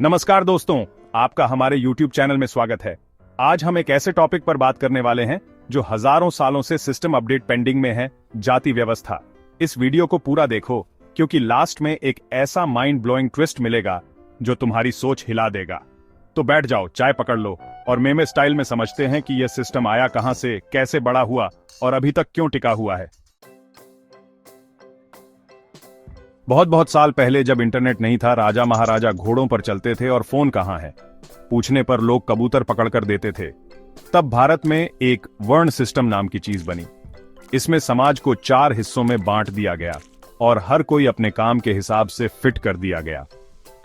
नमस्कार दोस्तों, आपका हमारे YouTube चैनल में स्वागत है। आज हम एक ऐसे टॉपिक पर बात करने वाले हैं जो हजारों सालों से सिस्टम अपडेट पेंडिंग में है, जाति व्यवस्था। इस वीडियो को पूरा देखो क्योंकि लास्ट में एक ऐसा माइंड ब्लोइंग ट्विस्ट मिलेगा जो तुम्हारी सोच हिला देगा। तो बैठ जाओ, चाय पकड़ लो और मेमे स्टाइल में समझते हैं कि यह सिस्टम आया कहां से, कैसे बड़ा हुआ और अभी तक क्यों टिका हुआ है। बहुत साल पहले जब इंटरनेट नहीं था, राजा महाराजा घोड़ों पर चलते थे और फोन कहां है पूछने पर लोग कबूतर पकड़कर देते थे। तब भारत में एक वर्ण सिस्टम नाम की चीज बनी। इसमें समाज को 4 हिस्सों में बांट दिया गया और हर कोई अपने काम के हिसाब से फिट कर दिया गया।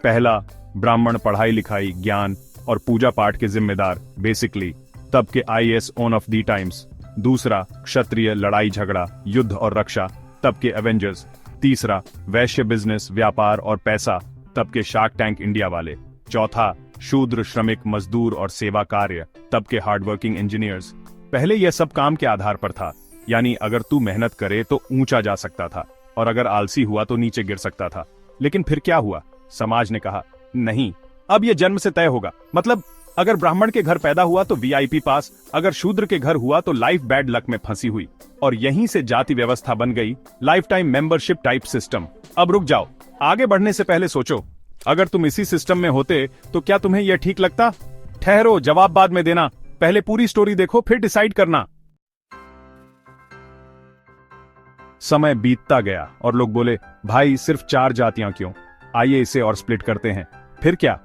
पहला, ब्राह्मण पढ़ाई लिखाई, ज्ञान और पूजा पाठ के जिम्मेदार, बेसिकली तब के IAS on of the times. दूसरा, क्षत्रिय, लड़ाई झगड़ा, युद्ध और रक्षा, तब के एवेंजर्स। तीसरा, वैश्य, बिजनेस, व्यापार और पैसा, तब के शार्क टैंक इंडिया वाले। चौथा, शूद्र, श्रमिक, मजदूर और सेवा कार्य, तब के हार्डवर्किंग इंजीनियर्स। पहले यह सब काम के आधार पर था, यानी अगर तू मेहनत करे तो ऊंचा जा सकता था और अगर आलसी हुआ तो नीचे गिर सकता था। लेकिन फिर क्या हुआ? समाज ने कहा नहीं, अब यह जन्म से तय होगा। मतलब अगर ब्राह्मण के घर पैदा हुआ तो VIP पास, अगर शूद्र के घर हुआ तो लाइफ बैड लक में फंसी हुई। और यहीं से जाति व्यवस्था बन गई, life time membership type system. अब रुक जाओ, आगे बढ़ने से पहले सोचो, अगर तुम इसी सिस्टम में होते तो क्या तुम्हें यह ठीक लगता? ठहरो, जवाब बाद में देना, पहले पूरी स्टोरी देखो फिर डिसाइड करना। समय बीतता गया और लोग बोले, भाई सिर्फ 4 जातियां क्यों, आइए इसे और स्प्लिट करते हैं। फिर क्या?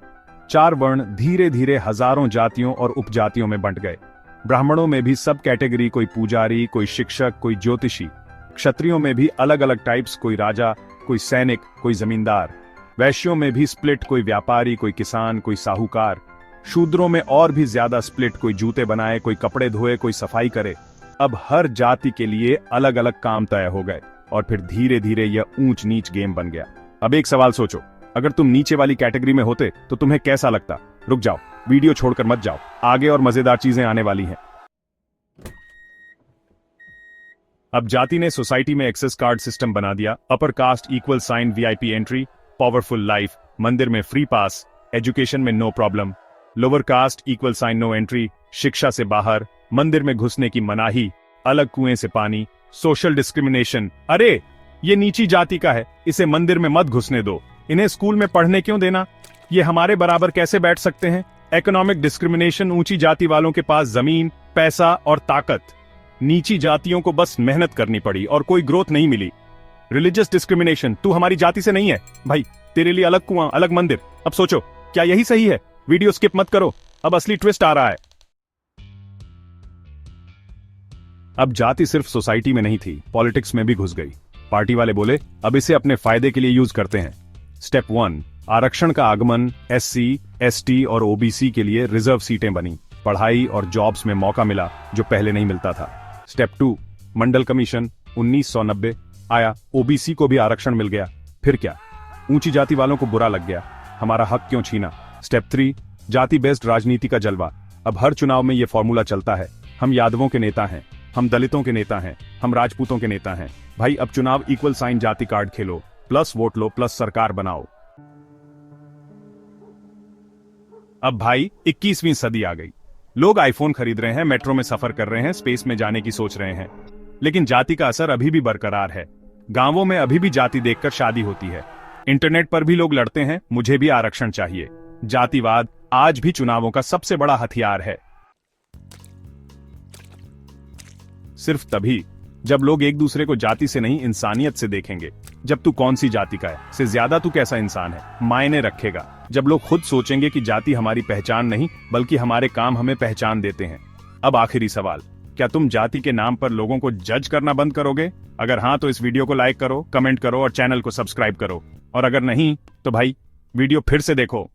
4 वर्ण धीरे धीरे हजारों जातियों और उपजातियों में बंट गए। ब्राह्मणों में भी सब कैटेगरी, कोई पुजारी, कोई शिक्षक, कोई ज्योतिषी। क्षत्रियों में भी अलग अलग टाइप्स, कोई राजा, कोई सैनिक, कोई जमींदार। वैश्यों में भी स्प्लिट, कोई व्यापारी, कोई किसान, कोई साहूकार। शूद्रों में और भी ज्यादा स्प्लिट, कोई जूते बनाए, कोई कपड़े धोए, कोई सफाई करे। अब हर जाति के लिए अलग अलग काम तय हो गए और फिर धीरे धीरे यह ऊंच नीच गेम बन गया। अब एक सवाल सोचो, अगर तुम नीचे वाली कैटेगरी में होते तो तुम्हें कैसा लगता? रुक जाओ, वीडियो छोड़कर मत जाओ, आगे और मजेदार चीजें आने वाली हैं। अब जाति ने सोसाइटी में एक्सेस कार्ड सिस्टम बना दिया। Upper caste equal sign VIP entry, powerful life, मंदिर में फ्री पास, एजुकेशन में no problem. Lower caste equal sign no entry, शिक्षा से बाहर, मंदिर में घुसने की मनाही, अलग कुएं से पानी, सोशल डिस्क्रिमिनेशन। अरे ये नीची जाति का है, इसे मंदिर में मत घुसने दो, इन्हें स्कूल में पढ़ने क्यों देना, ये हमारे बराबर कैसे बैठ सकते हैं। इकोनॉमिक डिस्क्रिमिनेशन, ऊंची जाति वालों के पास जमीन, पैसा और ताकत, नीची जातियों को बस मेहनत करनी पड़ी और कोई ग्रोथ नहीं मिली। रिलीजियस डिस्क्रिमिनेशन, तू हमारी जाति से नहीं है भाई, तेरे लिए अलग कुआं, अलग मंदिर। अब सोचो, क्या यही सही है? वीडियो स्किप मत करो, अब असली ट्विस्ट आ रहा है। अब जाति सिर्फ सोसाइटी में नहीं थी, पॉलिटिक्स में भी घुस गई। पार्टी वाले बोले, अब इसे अपने फायदे के लिए यूज करते हैं। स्टेप 1, आरक्षण का आगमन। SC, ST और OBC के लिए रिजर्व सीटें बनी। पढ़ाई और जॉब्स में मौका मिला जो पहले नहीं मिलता था। स्टेप 2, मंडल कमीशन 1990 आया, OBC को भी आरक्षण मिल गया। फिर क्या? ऊंची जाति वालों को बुरा लग गया, हमारा हक क्यों छीना। स्टेप 3, जाति बेस्ड राजनीति का जलवा। अब हर चुनाव में यह फॉर्मूला चलता है, हम यादवों के नेता हैं, हम दलितों के नेता हैं, हम राजपूतों के नेता हैं। भाई अब चुनाव इक्वल साइन जाति कार्ड खेलो, प्लस वोट लो, प्लस सरकार बनाओ। अब भाई 21वीं सदी आ गई, लोग आईफोन खरीद रहे हैं, मेट्रो में सफर कर रहे हैं, स्पेस में जाने की सोच रहे हैं। लेकिन जाति का असर अभी भी बरकरार है। गांवों में अभी भी जाति देखकर शादी होती है। इंटरनेट पर भी लोग लड़ते हैं, मुझे भी आरक्षण चाहिए। जातिवाद आज भी चुनावों का सबसे बड़ा हथियार है। सिर्फ तभी जब लोग एक दूसरे को जाति से नहीं इंसानियत से देखेंगे। जब तू कौन सी जाति का है से ज्यादा तू कैसा इंसान है मायने रखेगा। जब लोग खुद सोचेंगे कि जाति हमारी पहचान नहीं बल्कि हमारे काम हमें पहचान देते हैं। अब आखिरी सवाल, क्या तुम जाति के नाम पर लोगों को जज करना बंद करोगे? अगर हाँ तो इस वीडियो को लाइक करो, कमेंट करो और चैनल को सब्सक्राइब करो। और अगर नहीं तो भाई वीडियो फिर से देखो।